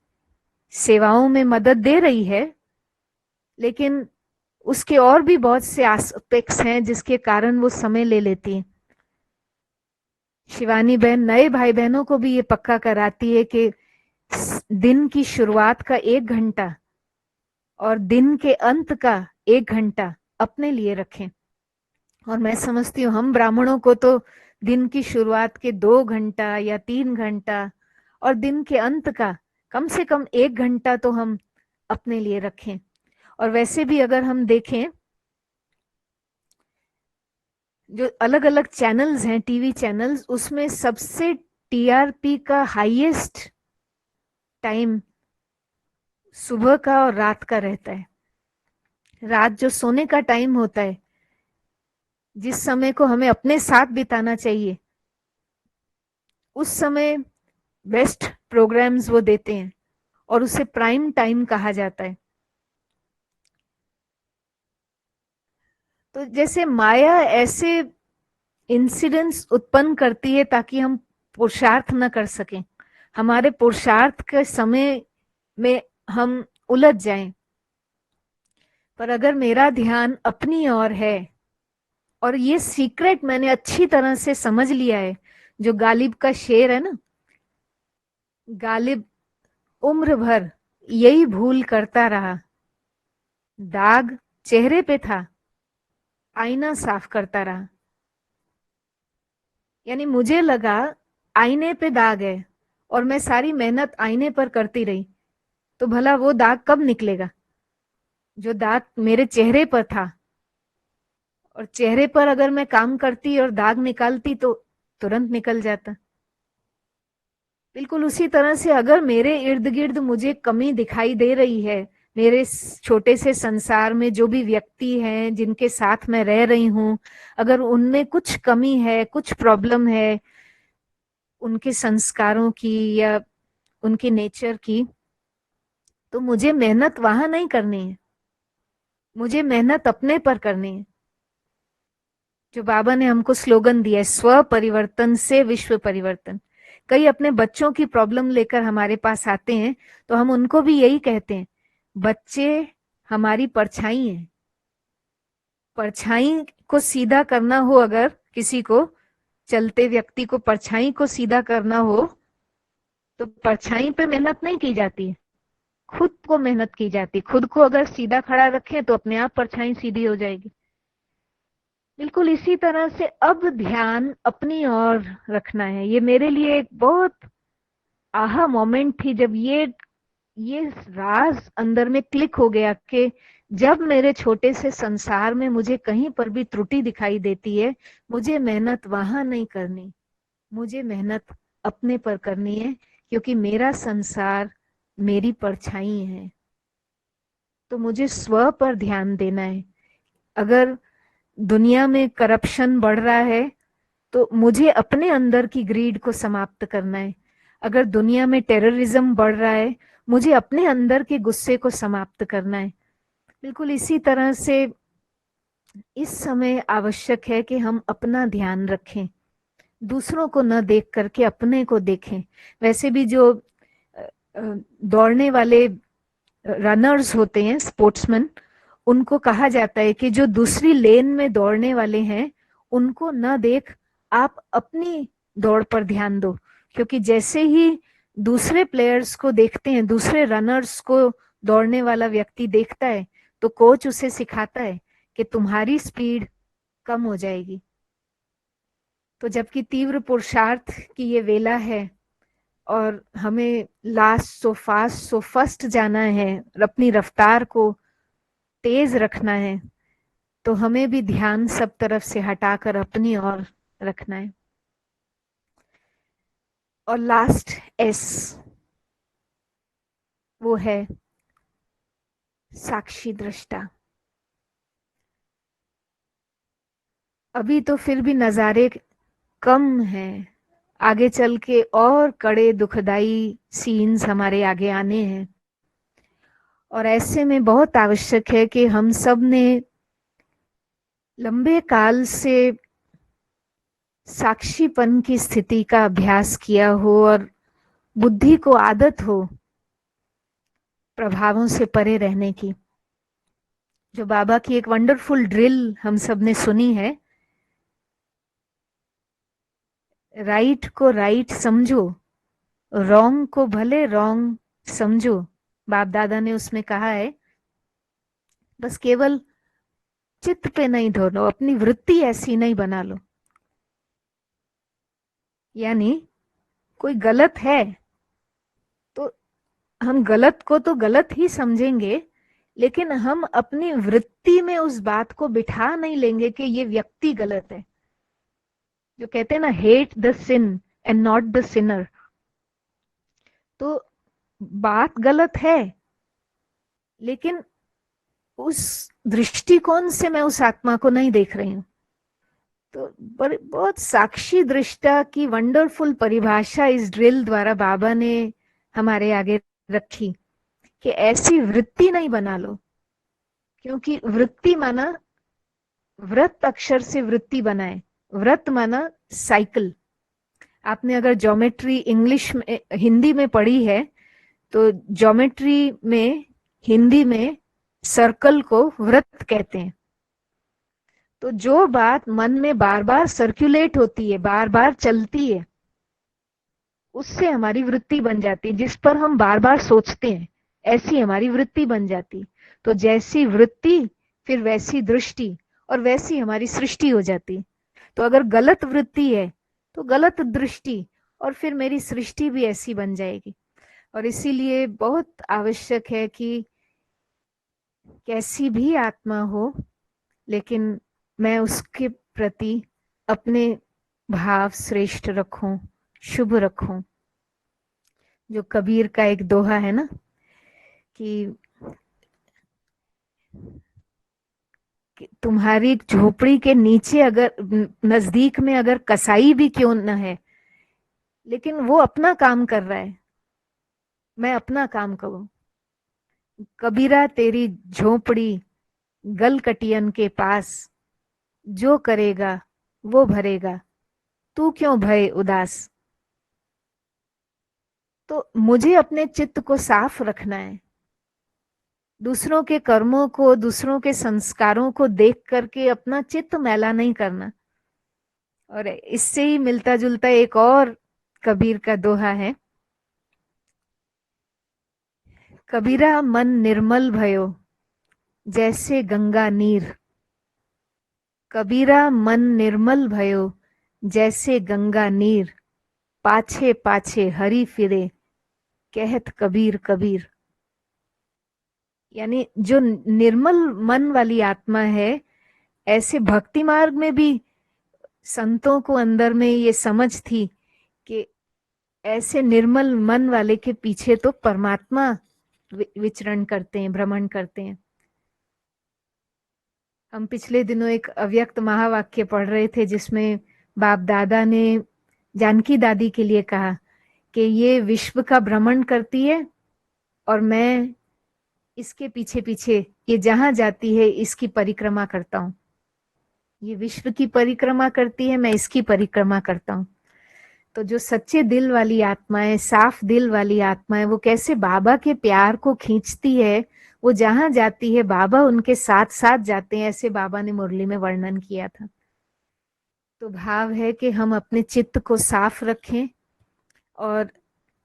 सेवाओं में मदद दे रही है, लेकिन उसके और भी बहुत से एस्पेक्ट्स हैं जिसके कारण वो समय ले लेती है। शिवानी बहन नए भाई बहनों को भी ये पक्का कराती है कि दिन की शुरुआत का 1 घंटा और दिन के अंत का 1 घंटा अपने लिए रखें। और मैं समझती हूँ हम ब्राह्मणों को तो दिन की शुरुआत के 2 घंटा या 3 घंटा और दिन के अंत का कम से कम 1 घंटा तो हम अपने लिए रखें। और वैसे भी अगर हम देखें, जो अलग अलग चैनल्स हैं, टीवी चैनल्स, उसमें सबसे टीआरपी का हाईएस्ट टाइम सुबह का और रात का रहता है। रात जो सोने का टाइम होता है, जिस समय को हमें अपने साथ बिताना चाहिए, उस समय बेस्ट प्रोग्राम्स वो देते हैं और उसे प्राइम टाइम कहा जाता है। तो जैसे माया ऐसे इंसिडेंट्स उत्पन्न करती है ताकि हम पुरुषार्थ न कर सकें, हमारे पुरुषार्थ के समय में हम उलझ जाएं। पर अगर मेरा ध्यान अपनी ओर है, और ये सीक्रेट मैंने अच्छी तरह से समझ लिया है, जो गालिब का शेर है ना, गालिब उम्र भर यही भूल करता रहा, दाग चेहरे पे था, आईना साफ करता रहा। यानी मुझे लगा आईने पे दाग है और मैं सारी मेहनत आईने पर करती रही, तो भला वो दाग कब निकलेगा? जो दाग मेरे चेहरे पर था, और चेहरे पर अगर मैं काम करती और दाग निकालती तो तुरंत निकल जाता। बिल्कुल उसी तरह से अगर मेरे इर्द गिर्द मुझे कमी दिखाई दे रही है, मेरे छोटे से संसार में जो भी व्यक्ति हैं जिनके साथ मैं रह रही हूं, अगर उनमें कुछ कमी है, कुछ प्रॉब्लम है, उनके संस्कारों की या उनके नेचर की, तो मुझे मेहनत वहां नहीं करनी है, मुझे मेहनत अपने पर करनी है। जो बाबा ने हमको स्लोगन दिया है, स्व परिवर्तन से विश्व परिवर्तन। कई अपने बच्चों की प्रॉब्लम लेकर हमारे पास आते हैं, तो हम उनको भी यही कहते हैं, बच्चे हमारी परछाई हैं। परछाई को सीधा करना हो, अगर किसी को, चलते व्यक्ति को परछाई को सीधा करना हो, तो परछाई पे मेहनत नहीं की जाती है, खुद को मेहनत की जाती है। खुद को अगर सीधा खड़ा रखें तो अपने आप परछाई सीधी हो जाएगी। बिल्कुल इसी तरह से अब ध्यान अपनी ओर रखना है। ये मेरे लिए एक बहुत आहा मोमेंट थी जब ये राज अंदर में क्लिक हो गया कि जब मेरे छोटे से संसार में मुझे कहीं पर भी त्रुटि दिखाई देती है, मुझे मेहनत वहां नहीं करनी, मुझे मेहनत अपने पर करनी है, क्योंकि मेरा संसार मेरी परछाई है। तो मुझे स्व पर ध्यान देना है। अगर दुनिया में करप्शन बढ़ रहा है तो मुझे अपने अंदर की ग्रीड को समाप्त करना है। अगर दुनिया में टेररिज्म बढ़ रहा है, मुझे अपने अंदर के गुस्से को समाप्त करना है। बिल्कुल इसी तरह से इस समय आवश्यक है कि हम अपना ध्यान रखें, दूसरों को न देख करके अपने को देखें। वैसे भी जो दौड़ने वाले रनर्स होते हैं, स्पोर्ट्समैन, उनको कहा जाता है कि जो दूसरी लेन में दौड़ने वाले हैं उनको न देख, आप अपनी दौड़ पर ध्यान दो। क्योंकि जैसे ही दूसरे प्लेयर्स को देखते हैं, दूसरे रनर्स को दौड़ने वाला व्यक्ति देखता है, तो कोच उसे सिखाता है कि तुम्हारी स्पीड कम हो जाएगी। तो जबकि तीव्र पुरुषार्थ की ये वेला है और हमें last so fast so first जाना है, अपनी रफ्तार को तेज रखना है, तो हमें भी ध्यान सब तरफ से हटाकर अपनी ओर रखना है। और लास्ट एस, वो है साक्षी दृष्टा। अभी तो फिर भी नजारे कम हैं, आगे चल के और कड़े दुखदाई सीन्स हमारे आगे आने हैं। और ऐसे में बहुत आवश्यक है कि हम सब ने लंबे काल से साक्षीपन की स्थिति का अभ्यास किया हो और बुद्धि को आदत हो प्रभावों से परे रहने की। जो बाबा की एक वंडरफुल ड्रिल हम सब ने सुनी है, राइट को राइट समझो, रॉन्ग को भले रॉन्ग समझो। बाप दादा ने उसमें कहा है बस केवल चित्त पे नहीं धो, अपनी वृत्ति ऐसी नहीं बना लो। यानी कोई गलत है तो हम गलत को तो गलत ही समझेंगे, लेकिन हम अपनी वृत्ति में उस बात को बिठा नहीं लेंगे कि ये व्यक्ति गलत है। जो कहते हैं ना, hate the sin and not the sinner. तो बात गलत है, लेकिन उस दृष्टिकोण से मैं उस आत्मा को नहीं देख रही हूं। तो बहुत साक्षी दृष्टा की वंडरफुल परिभाषा इस ड्रिल द्वारा बाबा ने हमारे आगे रखी कि ऐसी वृत्ति नहीं बना लो। क्योंकि वृत्ति माना व्रत अक्षर से वृत्ति बनाए, व्रत माना साइकिल। आपने अगर ज्योमेट्री इंग्लिश में हिंदी में पढ़ी है तो ज्योमेट्री में हिंदी में सर्कल को व्रत कहते हैं। तो जो बात मन में बार बार सर्कुलेट होती है, बार बार चलती है, उससे हमारी वृत्ति बन जाती है। जिस पर हम बार बार सोचते हैं, ऐसी हमारी वृत्ति बन जाती। तो जैसी वृत्ति फिर वैसी दृष्टि, और वैसी हमारी सृष्टि हो जाती। तो अगर गलत वृत्ति है तो गलत दृष्टि, और फिर मेरी सृष्टि भी ऐसी बन जाएगी। और इसीलिए बहुत आवश्यक है कि कैसी भी आत्मा हो, लेकिन मैं उसके प्रति अपने भाव श्रेष्ठ रखूं, शुभ रखूं। जो कबीर का एक दोहा है ना कि तुम्हारी झोपड़ी के नीचे अगर नजदीक में अगर कसाई भी क्यों न है, लेकिन वो अपना काम कर रहा है, मैं अपना काम करूं। कबीरा तेरी झोपड़ी गलकटियन के पास, जो करेगा वो भरेगा, तू क्यों भय उदास। तो मुझे अपने चित्त को साफ रखना है, दूसरों के कर्मों को, दूसरों के संस्कारों को देख करके अपना चित्त मैला नहीं करना। और इससे ही मिलता जुलता एक और कबीर का दोहा है कबीरा मन निर्मल भयो जैसे गंगा नीर। कबीरा मन निर्मल भयो जैसे गंगा नीर। पाछे पाछे हरि फिरे कहत कबीर कबीर। यानी जो निर्मल मन वाली आत्मा है, ऐसे भक्ति मार्ग में भी संतों को अंदर में ये समझ थी कि ऐसे निर्मल मन वाले के पीछे तो परमात्मा विचरण करते हैं, भ्रमण करते हैं। हम पिछले दिनों एक अव्यक्त महावाक्य पढ़ रहे थे जिसमें बाप दादा ने जानकी दादी के लिए कहा कि ये विश्व का भ्रमण करती है और मैं इसके पीछे पीछे, ये जहां जाती है इसकी परिक्रमा करता हूं। ये विश्व की परिक्रमा करती है, मैं इसकी परिक्रमा करता हूं। तो जो सच्चे दिल वाली आत्मा है, साफ दिल वाली आत्मा है, वो कैसे बाबा के प्यार को खींचती है, वो जहां जाती है बाबा उनके साथ साथ जाते हैं, ऐसे बाबा ने मुरली में वर्णन किया था। तो भाव है कि हम अपने चित्त को साफ रखें और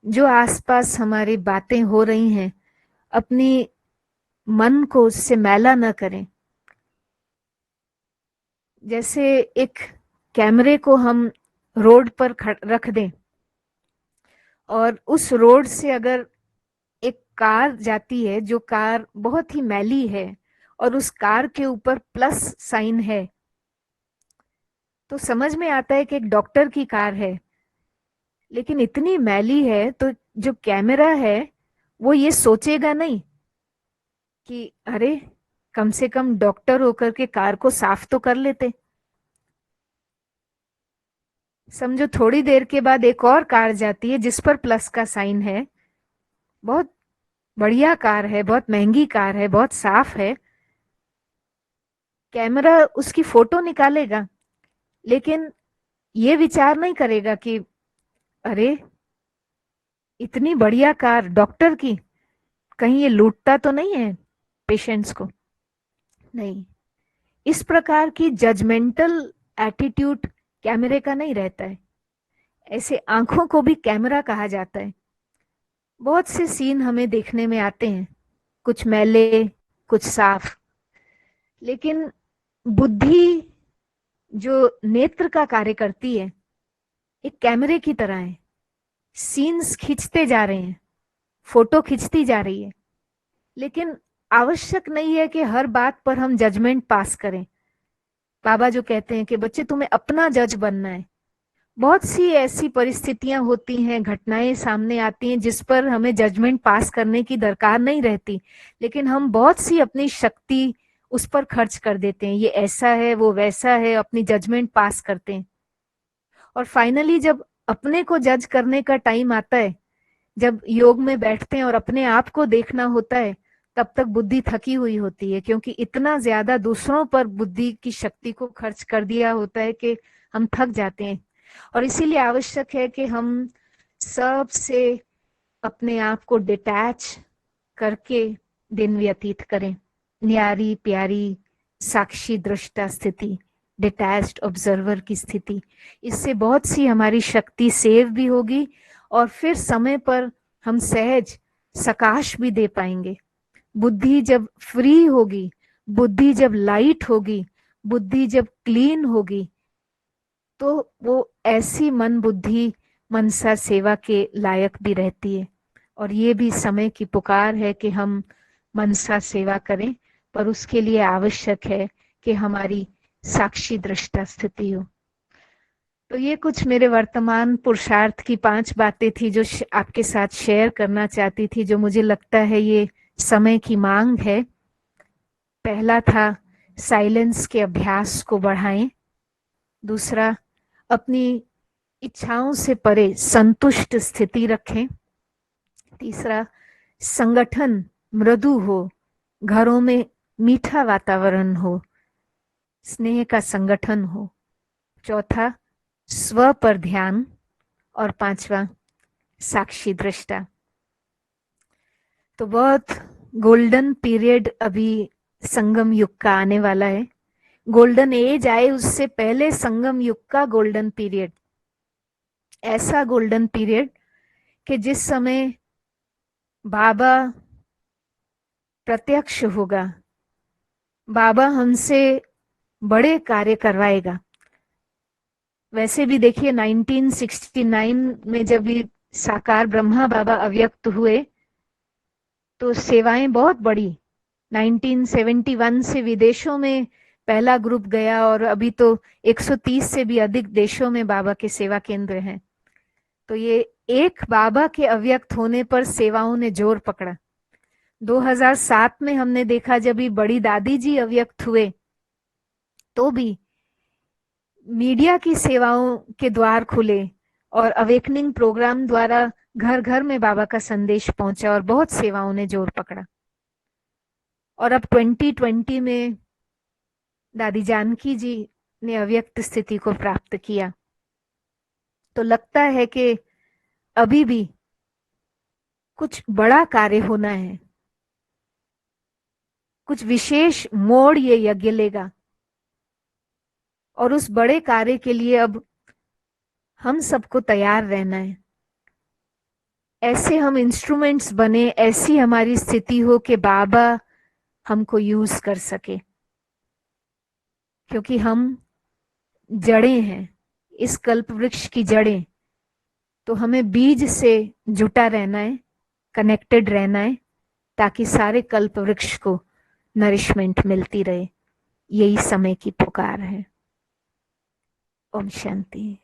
जो आसपास हमारी बातें हो रही हैं, अपनी मन को उससे मैला न करें। जैसे एक कैमरे को हम रोड पर रख दें और उस रोड से अगर एक कार जाती है, जो कार बहुत ही मैली है और उस कार के ऊपर प्लस साइन है, तो समझ में आता है कि एक डॉक्टर की कार है। लेकिन इतनी मैली है तो जो कैमरा है वो ये सोचेगा नहीं कि अरे कम से कम डॉक्टर होकर के कार को साफ तो कर लेते। समझो थोड़ी देर के बाद एक और कार जाती है जिस पर प्लस का साइन है, बहुत बढ़िया कार है, बहुत महंगी कार है, बहुत साफ है। कैमरा उसकी फोटो निकालेगा लेकिन ये विचार नहीं करेगा कि अरे इतनी बढ़िया कार डॉक्टर की, कहीं ये लूटता तो नहीं है पेशेंट्स को। नहीं, इस प्रकार की जजमेंटल एटीट्यूड कैमरे का नहीं रहता है। ऐसे आंखों को भी कैमरा कहा जाता है। बहुत से सीन हमें देखने में आते हैं, कुछ मैले कुछ साफ, लेकिन बुद्धि जो नेत्र का कार्य करती है एक कैमरे की तरह है। सीन्स खींचते जा रहे हैं, फोटो खींचती जा रही है, लेकिन आवश्यक नहीं है कि हर बात पर हम जजमेंट पास करें। बाबा जो कहते हैं कि बच्चे तुम्हें अपना जज बनना है। बहुत सी ऐसी परिस्थितियां होती हैं, घटनाएं सामने आती हैं जिस पर हमें जजमेंट पास करने की दरकार नहीं रहती, लेकिन हम बहुत सी अपनी शक्ति उस पर खर्च कर देते हैं। ये ऐसा है, वो वैसा है, अपनी जजमेंट पास करते हैं। और फाइनली जब अपने को जज करने का टाइम आता है, जब योग में बैठते हैं और अपने आप को देखना होता है, तब तक बुद्धि थकी हुई होती है, क्योंकि इतना ज्यादा दूसरों पर बुद्धि की शक्ति को खर्च कर दिया होता है कि हम थक जाते हैं। और इसीलिए आवश्यक है कि हम सब से अपने आप को डिटैच करके दिन व्यतीत करें। न्यारी प्यारी साक्षी दृष्टा स्थिति, डिटैच्ड ऑब्जर्वर की स्थिति, इससे बहुत सी हमारी शक्ति सेव भी होगी और फिर समय पर हम सहज सकाश भी दे पाएंगे। बुद्धि जब फ्री होगी, बुद्धि जब लाइट होगी, बुद्धि जब क्लीन होगी, तो वो ऐसी मन बुद्धि मनसा सेवा के लायक भी रहती है। और ये भी समय की पुकार है कि हम मनसा सेवा करें, पर उसके लिए आवश्यक है कि हमारी साक्षी दृष्टा स्थिति हो। तो ये कुछ मेरे वर्तमान पुरुषार्थ की 5 बातें थी जो आपके साथ शेयर करना चाहती थी, जो मुझे लगता है ये समय की मांग है। पहला था साइलेंस के अभ्यास को बढ़ाएं। दूसरा, अपनी इच्छाओं से परे संतुष्ट स्थिति रखें। तीसरा, संगठन मृदु हो, घरों में मीठा वातावरण हो, स्नेह का संगठन हो। चौथा, स्व पर ध्यान। और 5वां, साक्षी दृष्टा। तो बहुत गोल्डन पीरियड अभी संगम युग का आने वाला है। गोल्डन एज आए उससे पहले संगम युग का गोल्डन पीरियड, ऐसा गोल्डन पीरियड कि जिस समय बाबा प्रत्यक्ष होगा, बाबा हमसे बड़े कार्य करवाएगा। वैसे भी देखिए 1969 में जब भी साकार ब्रह्मा बाबा अव्यक्त हुए तो सेवाएं बहुत बड़ी। 1971 से विदेशों में पहला ग्रुप गया और अभी तो 130 से भी अधिक देशों में बाबा के सेवा केंद्र हैं। तो ये एक बाबा के अव्यक्त होने पर सेवाओं ने जोर पकड़ा। 2007 में हमने देखा जब भी बड़ी दादी जी अव्यक्त हुए तो भी मीडिया की सेवाओं के द्वार खुले और अवेकनिंग प्रोग्राम द्वारा घर घर में बाबा का संदेश पहुंचा और बहुत सेवाओं ने जोर पकड़ा। और अब 2020 में दादी जानकी जी ने अव्यक्त स्थिति को प्राप्त किया। तो लगता है कि अभी भी कुछ बड़ा कार्य होना है, कुछ विशेष मोड़ ये यज्ञ लेगा और उस बड़े कार्य के लिए अब हम सबको तैयार रहना है। ऐसे हम इंस्ट्रूमेंट्स बने, ऐसी हमारी स्थिति हो कि बाबा हमको यूज कर सके, क्योंकि हम जड़ें हैं, इस कल्प वृक्ष की जड़ें। तो हमें बीज से जुटा रहना है, कनेक्टेड रहना है, ताकि सारे कल्प वृक्ष को नरिशमेंट मिलती रहे। यही समय की पुकार है। ओम शांति।